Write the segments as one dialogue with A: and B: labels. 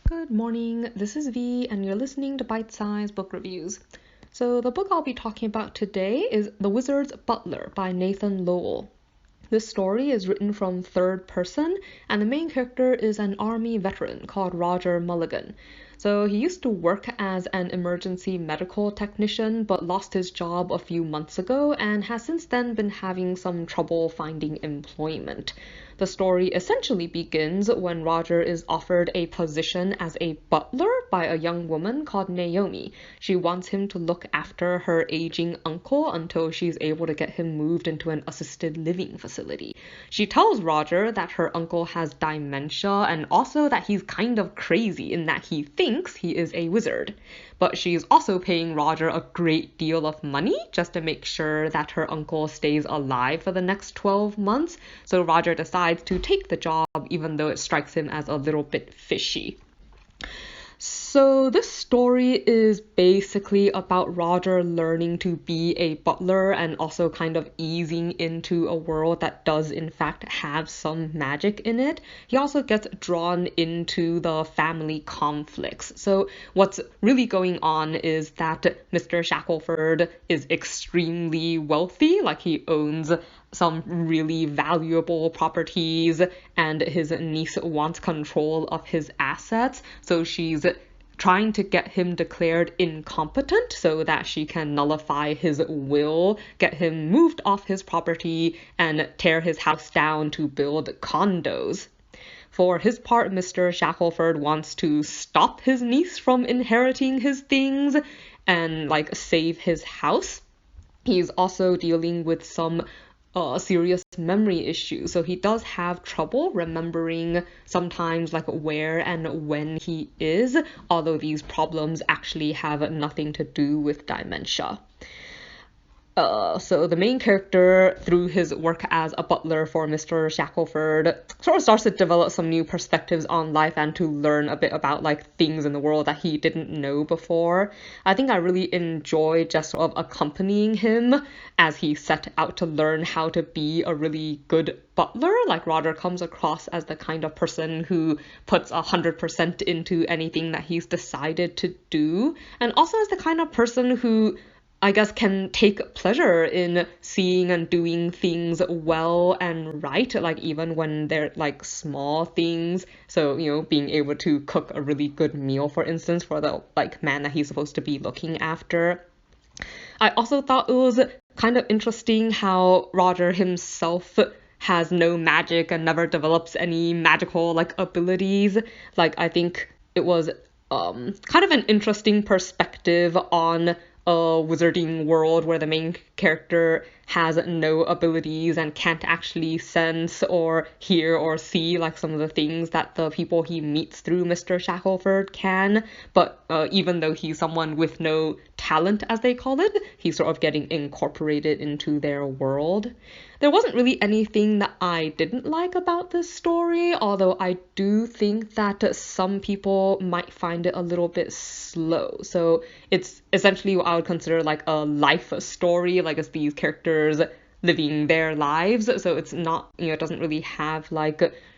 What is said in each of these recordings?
A: Good morning, this is V, and you're listening to Bite Size Book Reviews. So the book I'll be talking about today is The Wizard's Butler by Nathan Lowell. This story is written from third person, and the main character is an army veteran called Roger Mulligan. So he used to work as an emergency medical technician, but lost his job a few months ago and has since then been having some trouble finding employment. The story essentially begins when Roger is offered a position as a butler by a young woman called Naomi. She wants him to look after her aging uncle until she's able to get him moved into an assisted living facility. She tells Roger that her uncle has dementia and also that he's kind of crazy in that he thinks he is a wizard. But she's also paying Roger a great deal of money just to make sure that her uncle stays alive for the next 12 months. So Roger decides to take the job even though it strikes him as a little bit fishy. So this story is basically about Roger learning to be a butler and also kind of easing into a world that does in fact have some magic in it. He also gets drawn into the family conflicts. So what's really going on is that Mr. Shackelford is extremely wealthy, like he owns some really valuable properties, and his niece wants control of his assets, so she's trying to get him declared incompetent so that she can nullify his will, get him moved off his property, and tear his house down to build condos. For his part, Mr. Shackelford wants to stop his niece from inheriting his things and save his house. He's also dealing with some serious memory issues, so he does have trouble remembering sometimes where and when he is, although these problems actually have nothing to do with dementia. So the main character, through his work as a butler for Mr. Shackelford, sort of starts to develop some new perspectives on life and to learn a bit about things in the world that he didn't know before. I think I really enjoyed just sort of accompanying him as he set out to learn how to be a really good butler. Roger comes across as the kind of person who puts 100% into anything that he's decided to do, and also as the kind of person who I guess can take pleasure in seeing and doing things well and right, even when they're small things. So, being able to cook a really good meal, for instance, for the man that he's supposed to be looking after. I also thought it was kind of interesting how Roger himself has no magic and never develops any magical abilities. I think it was kind of an interesting perspective on a wizarding world where the main character has no abilities and can't actually sense or hear or see some of the things that the people he meets through Mr. Shackelford can. But even though he's someone with no talent, as they call it, he's sort of getting incorporated into their world. There wasn't really anything that I didn't like about this story, although I do think that some people might find it a little bit slow. So it's essentially what I would consider a life story, it's these characters living their lives. So it's not, it doesn't really have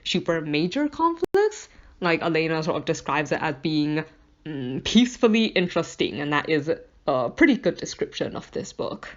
A: super major conflicts. Elena sort of describes it as being peacefully interesting, and that is a pretty good description of this book.